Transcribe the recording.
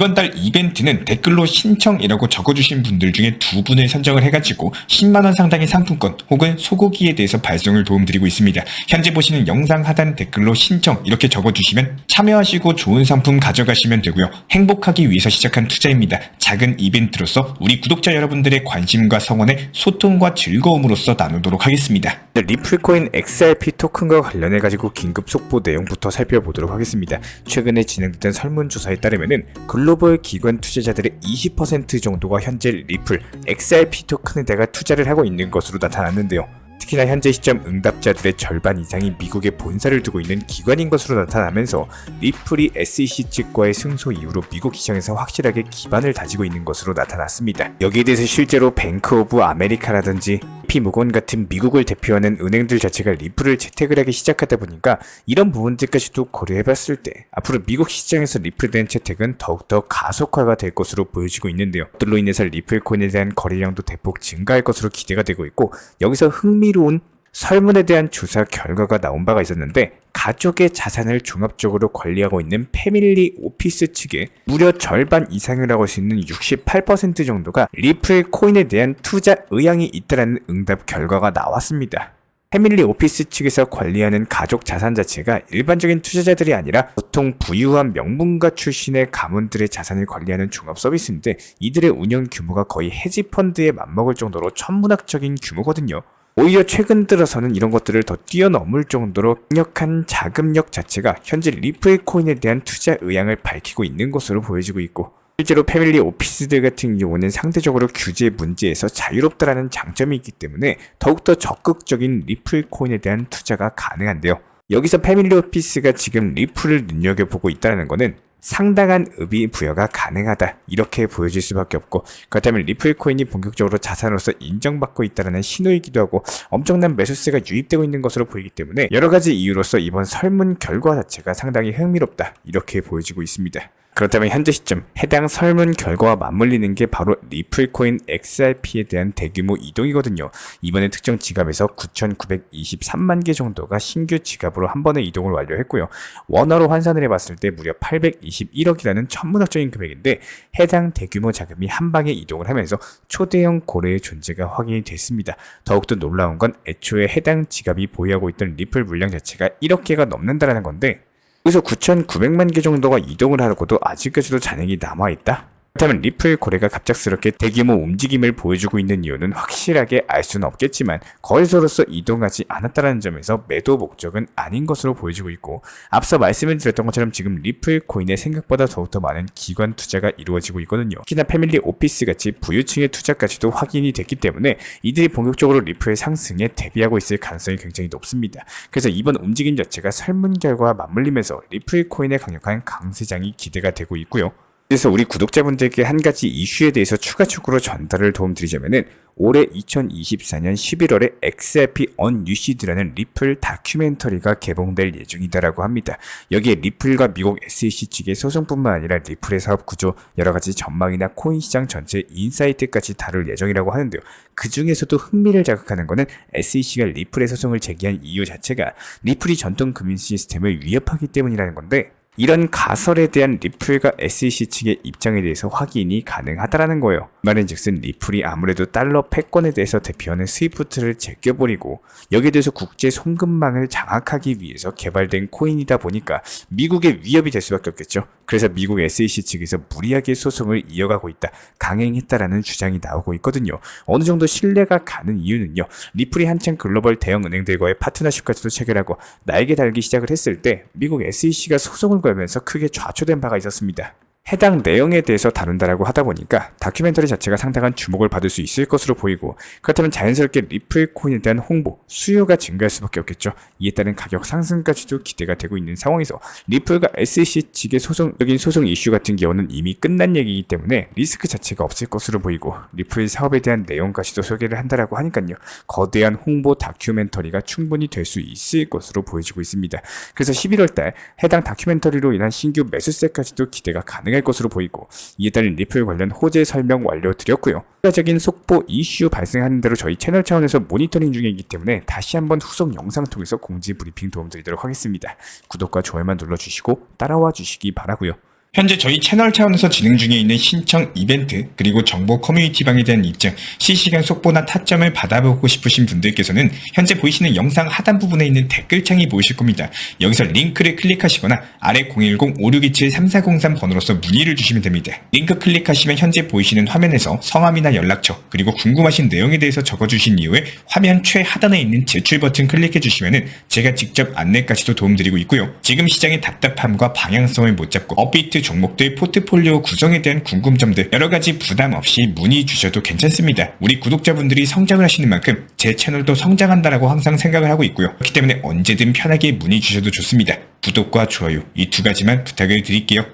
이번 달 이벤트는 댓글로 신청이라고 적어주신 분들 중에 2분을 선정을 해가지고 10만원 상당의 상품권 혹은 소고기에 대해서 발송을 도움드리고 있습니다. 현재 보시는 영상 하단 댓글로 신청 이렇게 적어주시면 참여하시고 좋은 상품 가져가시면 되고요. 행복하기 위해서 시작한 투자입니다. 작은 이벤트로서 우리 구독자 여러분들의 관심과 성원에 소통과 즐거움으로써 나누도록 하겠습니다. 리플코인 XRP 토큰과 관련해가지고 긴급 속보 내용부터 살펴보도록 하겠습니다. 최근에 진행됐던 설문조사에 따르면은 글로벌 기관 투자자들의 20% 정도가 현재 리플 XRP 토큰에 대가 투자를 하고 있는 것으로 나타났는데요. 특히나 현재 시점 응답자들의 절반 이상이 미국에 본사를 두고 있는 기관인 것으로 나타나면서 리플이 SEC 측과의 승소 이후로 미국 시장에서 확실하게 기반을 다지고 있는 것으로 나타났습니다. 여기에 대해서 실제로 뱅크 오브 아메리카라든지 JP모건 같은 미국을 대표하는 은행들 자체가 리플을 채택을 하기 시작하다 보니까 이런 부분들까지도 고려해봤을 때 앞으로 미국 시장에서 리플에 대한 채택은 더욱더 가속화가 될 것으로 보여지고 있는데요. 이들로 인해서 리플 코인에 대한 거래량도 대폭 증가할 것으로 기대가 되고 있고, 여기서 흥미로운 설문에 대한 조사 결과가 나온 바가 있었는데, 가족의 자산을 종합적으로 관리하고 있는 패밀리 오피스 측에 무려 절반 이상이라고 할 수 있는 68% 정도가 리플 코인에 대한 투자 의향이 있다는 응답 결과가 나왔습니다. 패밀리 오피스 측에서 관리하는 가족 자산 자체가 일반적인 투자자들이 아니라 보통 부유한 명문가 출신의 가문들의 자산을 관리하는 종합 서비스인데, 이들의 운영 규모가 거의 헤지펀드에 맞먹을 정도로 천문학적인 규모거든요. 오히려 최근 들어서는 이런 것들을 더 뛰어넘을 정도로 강력한 자금력 자체가 현재 리플 코인에 대한 투자 의향을 밝히고 있는 것으로 보여지고 있고, 실제로 패밀리 오피스들 같은 경우는 상대적으로 규제 문제에서 자유롭다라는 장점이 있기 때문에 더욱더 적극적인 리플 코인에 대한 투자가 가능한데요. 여기서 패밀리 오피스가 지금 리플을 눈여겨보고 있다는 것은 상당한 의미 부여가 가능하다, 이렇게 보여질 수밖에 없고, 그렇다면 리플 코인이 본격적으로 자산으로서 인정받고 있다는 신호이기도 하고 엄청난 매수세가 유입되고 있는 것으로 보이기 때문에 여러가지 이유로서 이번 설문 결과 자체가 상당히 흥미롭다, 이렇게 보여지고 있습니다. 그렇다면 현재 시점 해당 설문 결과와 맞물리는 게 바로 리플코인 XRP에 대한 대규모 이동이거든요. 이번에 특정 지갑에서 9,923만 개 정도가 신규 지갑으로 한 번에 이동을 완료했고요. 원화로 환산을 해봤을 때 무려 821억이라는 천문학적인 금액인데, 해당 대규모 자금이 한 방에 이동을 하면서 초대형 고래의 존재가 확인이 됐습니다. 더욱더 놀라운 건 애초에 해당 지갑이 보유하고 있던 리플 물량 자체가 1억 개가 넘는다는 건데, 여기서 9,900만 개 정도가 이동을 하고도 아직까지도 잔액이 남아있다? 그렇다면 리플 거래가 갑작스럽게 대규모 움직임을 보여주고 있는 이유는 확실하게 알 수는 없겠지만, 거래소로서 이동하지 않았다는 점에서 매도 목적은 아닌 것으로 보여지고 있고, 앞서 말씀을 드렸던 것처럼 지금 리플 코인에 생각보다 더욱더 많은 기관 투자가 이루어지고 있거든요. 특히나 패밀리 오피스 같이 부유층의 투자까지도 확인이 됐기 때문에 이들이 본격적으로 리플의 상승에 대비하고 있을 가능성이 굉장히 높습니다. 그래서 이번 움직임 자체가 설문 결과와 맞물리면서 리플 코인의 강력한 강세장이 기대가 되고 있고요. 그래서 우리 구독자분들께 한 가지 이슈에 대해서 추가적으로 전달을 도움드리자면은, 올해 2024년 11월에 XRP Unlucid라는 리플 다큐멘터리가 개봉될 예정이다라고 합니다. 여기에 리플과 미국 SEC 측의 소송뿐만 아니라 리플의 사업 구조, 여러가지 전망이나 코인 시장 전체 인사이트까지 다룰 예정이라고 하는데요. 그 중에서도 흥미를 자극하는 것은 SEC가 리플의 소송을 제기한 이유 자체가 리플이 전통 금융 시스템을 위협하기 때문이라는 건데, 이런 가설에 대한 리플과 SEC 측의 입장에 대해서 확인이 가능하다라는 거예요. 말인즉슨 리플이 아무래도 달러 패권에 대해서 대표하는 스위프트를 제껴버리고 여기에 대해서 국제 송금망을 장악하기 위해서 개발된 코인이다 보니까 미국의 위협이 될 수밖에 없겠죠. 그래서 미국 SEC 측에서 무리하게 소송을 이어가고 있다, 강행했다라는 주장이 나오고 있거든요. 어느 정도 신뢰가 가는 이유는요, 리플이 한창 글로벌 대형 은행들과의 파트너십까지도 체결하고 날개 달기 시작을 했을 때 미국 SEC가 소송을 걸면서 크게 좌초된 바가 있었습니다. 해당 내용에 대해서 다룬다라고 하다 보니까 다큐멘터리 자체가 상당한 주목을 받을 수 있을 것으로 보이고, 그렇다면 자연스럽게 리플 코인에 대한 홍보, 수요가 증가할 수밖에 없겠죠. 이에 따른 가격 상승까지도 기대가 되고 있는 상황에서 리플과 SEC 측의 소송적인 소송 이슈 같은 경우는 이미 끝난 얘기이기 때문에 리스크 자체가 없을 것으로 보이고, 리플 사업에 대한 내용까지도 소개를 한다라고 하니까요, 거대한 홍보 다큐멘터리가 충분히 될 수 있을 것으로 보여지고 있습니다. 그래서 11월달 해당 다큐멘터리로 인한 신규 매수세까지도 기대가 가능할 것으로 보이고, 이에 따른 리플 관련 호재 설명 완료드렸고요. 추가적인 속보 이슈 발생하는 대로 저희 채널 차원에서 모니터링 중이기 때문에 다시 한번 후속 영상 통해서 공지 브리핑 도움드리도록 하겠습니다. 구독과 좋아요만 눌러주시고 따라와 주시기 바라고요. 현재 저희 채널 차원에서 진행 중에 있는 신청 이벤트 그리고 정보 커뮤니티방에 대한 입장, 실시간 속보나 타점을 받아보고 싶으신 분들께서는 현재 보이시는 영상 하단 부분에 있는 댓글창이 보이실 겁니다. 여기서 링크를 클릭하시거나 아래 010-5627-3403 번호로서 문의를 주시면 됩니다. 링크 클릭하시면 현재 보이시는 화면에서 성함이나 연락처 그리고 궁금하신 내용에 대해서 적어주신 이후에 화면 최하단에 있는 제출 버튼 클릭해 주시면 제가 직접 안내까지도 도움드리고 있고요. 지금 시장의 답답함과 방향성을 못 잡고 업비트 종목들 포트폴리오 구성에 대한 궁금점들 여러가지 부담 없이 문의 주셔도 괜찮습니다. 우리 구독자분들이 성장을 하시는 만큼 제 채널도 성장한다라고 항상 생각을 하고 있고요. 그렇기 때문에 언제든 편하게 문의 주셔도 좋습니다. 구독과 좋아요 이 두 가지만 부탁을 드릴게요.